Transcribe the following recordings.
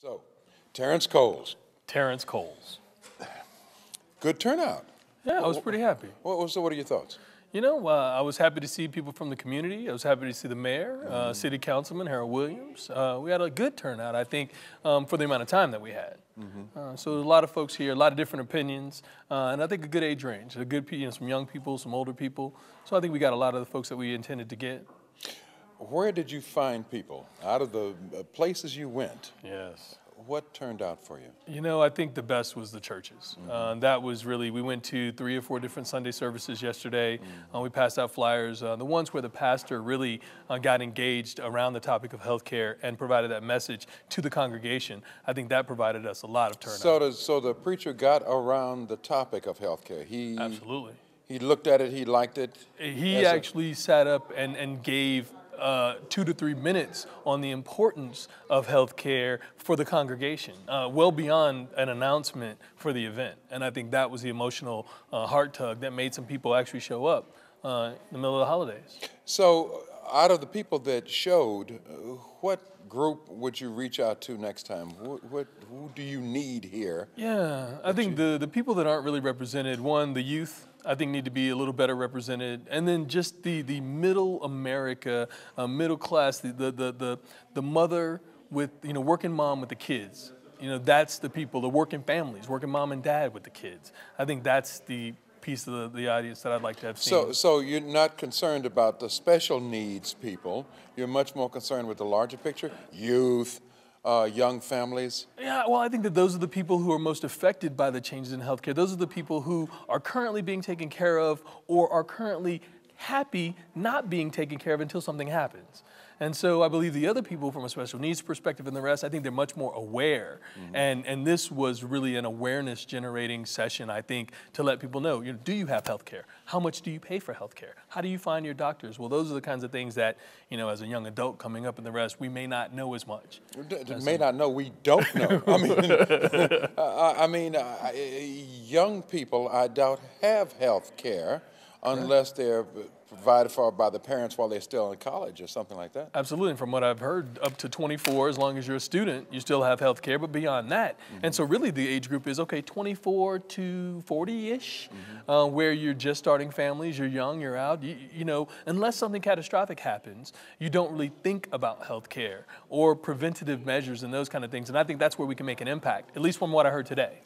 So, Terrence Coles, Terrence Coles. good turnout. Yeah, I was pretty happy. So what are your thoughts? You know, I was happy to see people from the community. I was happy to see the mayor, city councilman Harold Williams. We had a good turnout, I think, for the amount of time that we had. So there's a lot of folks here, a lot of different opinions, and I think a good age range, some young people, some older people. So I think we got a lot of the folks that we intended to get. Where did you find people? Out of the places you went, Yes. what turned out for you? You know, I think the best was the churches. That was really, we went to 3 or 4 different Sunday services yesterday. We passed out flyers. The ones where the pastor really got engaged around the topic of healthcare and provided that message to the congregation, I think that provided us a lot of turnout. So the preacher got around the topic of healthcare. Absolutely. He looked at it, he liked it. He actually sat up and gave 2 to 3 minutes on the importance of healthcare for the congregation, well beyond an announcement for the event. And I think that was the emotional heart tug that made some people actually show up in the middle of the holidays. So out of the people that showed, what group would you reach out to next time? Who do you need here? Yeah, I think the people that aren't really represented, one, the youth, I think need to be a little better represented, and then just the middle America, middle class, the mother with, working mom with the kids. That's the people, the working families, working mom and dad with the kids. I think that's the piece of the audience that I'd like to have seen. So you're not concerned about the special needs people. You're much more concerned with the larger picture, youth, young families. Yeah, well, I think that those are the people who are most affected by the changes in healthcare. Those are the people who are currently being taken care of or are currently happy not being taken care of until something happens. And so I believe the other people from a special needs perspective and the rest, I think they're much more aware. And this was really an awareness generating session, I think, to let people know, do you have health care? How much do you pay for health care? How do you find your doctors? Well, those are the kinds of things that, as a young adult coming up in the rest, we may not know as much. Not know, we don't know. Young people, I doubt, have health care unless they're provided for by the parents while they're still in college or something like that. Absolutely, and from what I've heard, up to 24, as long as you're a student, you still have health care, but beyond that. And so really the age group is, 24 to 40-ish, where you're just starting families, you're young, you're out. Unless something catastrophic happens, you don't really think about health care or preventative measures and those kind of things. And I think that's where we can make an impact, at least from what I heard today.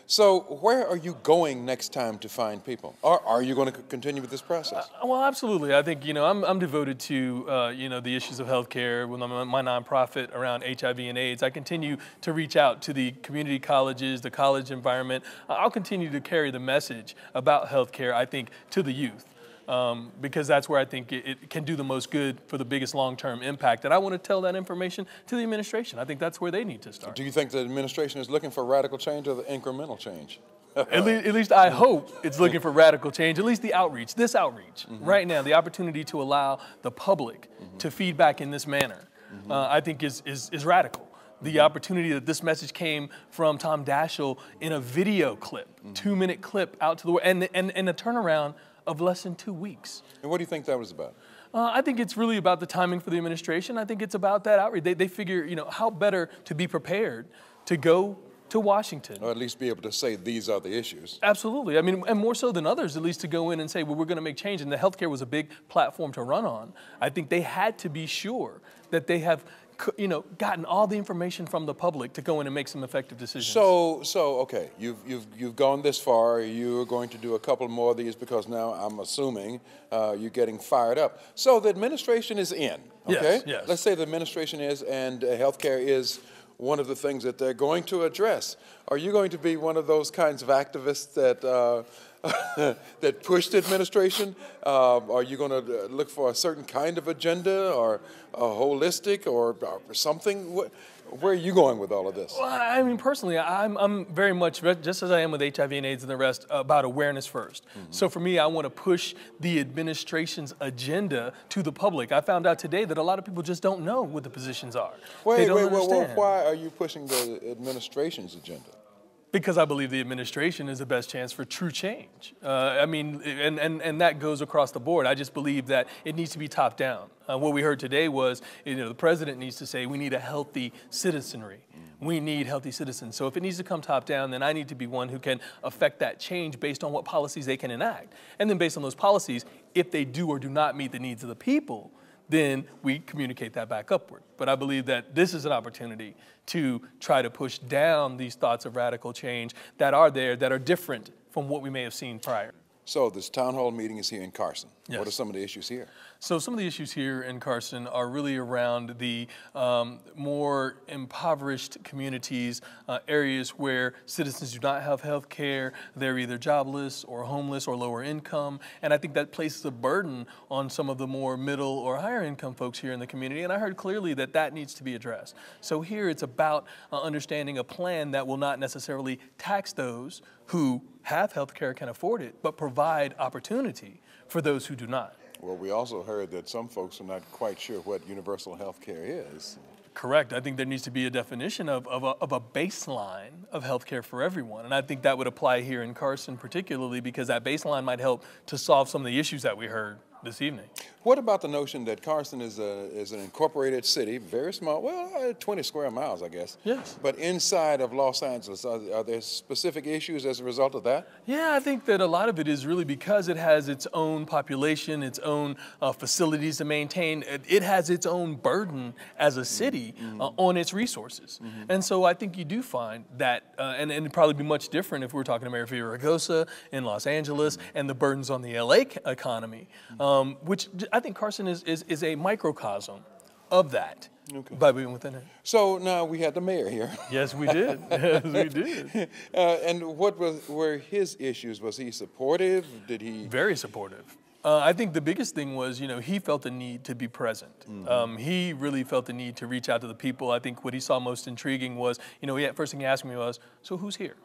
So where are you going next time to find people? Or are you going to continue with this process? Well, absolutely. I think, I'm devoted to, the issues of healthcare with my nonprofit around HIV and AIDS. I continue to reach out to the community colleges, the college environment. I'll continue to carry the message about healthcare, I think, to the youth. Because that's where I think it can do the most good for the biggest long-term impact. And I want to tell that information to the administration. I think that's where they need to start. Do you think the administration is looking for radical change or the incremental change? At least I hope it's looking for radical change, at least the outreach, this outreach, right now, the opportunity to allow the public to feedback in this manner, I think is radical. The opportunity that this message came from Tom Daschle in a video clip, 2-minute clip out to the world, and a turnaround of less than 2 weeks. And what do you think that was about? I think it's really about the timing for the administration. I think it's about that outreach. They figure, how better to be prepared to go to Washington. Or at least be able to say these are the issues. Absolutely. And more so than others, at least to go in and say, well, we're going to make change. And the healthcare was a big platform to run on. I think they had to be sure that they have, gotten all the information from the public to go in and make some effective decisions. So okay, you've gone this far. You're going to do a couple more of these because now I'm assuming you're getting fired up. So the administration is in. Okay. Yes. Let's say the administration is, and healthcare is one of the things that they're going to address. Are you going to be one of those kinds of activists that that push the administration? Are you going to look for a certain kind of agenda or a holistic or something? Where are you going with all of this? Well, personally, I'm very much, just as I am with HIV and AIDS and the rest, about awareness first. So for me, I want to push the administration's agenda to the public. I found out today that a lot of people just don't know what the positions are. Wait, why are you pushing the administration's agenda? Because I believe the administration is the best chance for true change. I mean, and that goes across the board. I just believe that it needs to be top down. What we heard today was, the president needs to say we need a healthy citizenry. We need healthy citizens. So if it needs to come top down, then I need to be one who can affect that change based on what policies they can enact. And then based on those policies, if they do or do not meet the needs of the people, then we communicate that back upward. But I believe that this is an opportunity to try to push down these thoughts of radical change that are there, that are different from what we may have seen prior. So this town hall meeting is here in Carson. Yes. What are some of the issues here? So some of the issues here in Carson are really around the more impoverished communities, areas where citizens do not have health care, they're either jobless or homeless or lower income, and I think that places a burden on some of the more middle or higher income folks here in the community, and I heard clearly that that needs to be addressed. So here it's about understanding a plan that will not necessarily tax those who have health care, can afford it, but provide opportunity for those who do not. Well, we also heard that some folks are not quite sure what universal health care is. Correct. I think there needs to be a definition of a baseline of health care for everyone. And I think that would apply here in Carson particularly because that baseline might help to solve some of the issues that we heard this evening. What about the notion that Carson is an incorporated city, very small, well, 20 square miles, I guess. Yes. But inside of Los Angeles, are there specific issues as a result of that? Yeah, I think that a lot of it is really because it has its own population, its own facilities to maintain. It has its own burden as a city on its resources. And so I think you do find that, and it'd probably be much different if we were talking to Mayor Villaraigosa in Los Angeles and the burdens on the LA economy, which I think Carson is a microcosm of that. Okay. By being within it. So now we had the mayor here. Yes, we did. Yes, we did. And what were his issues? Was he supportive? Did he? Very supportive. I think the biggest thing was, he felt the need to be present. He really felt the need to reach out to the people. I think what he saw most intriguing was, first thing he asked me was, so who's here?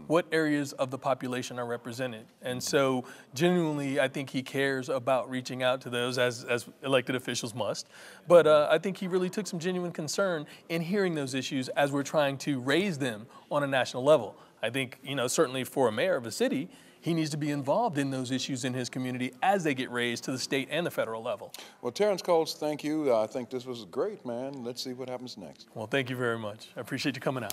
What areas of the population are represented? And so genuinely, I think he cares about reaching out to those as elected officials must. But I think he really took some genuine concern in hearing those issues as we're trying to raise them on a national level. I think, certainly for a mayor of a city, he needs to be involved in those issues in his community as they get raised to the state and the federal level. Well, Terrence Coles, thank you. I think this was great, man. Let's see what happens next. Well, thank you very much. I appreciate you coming out.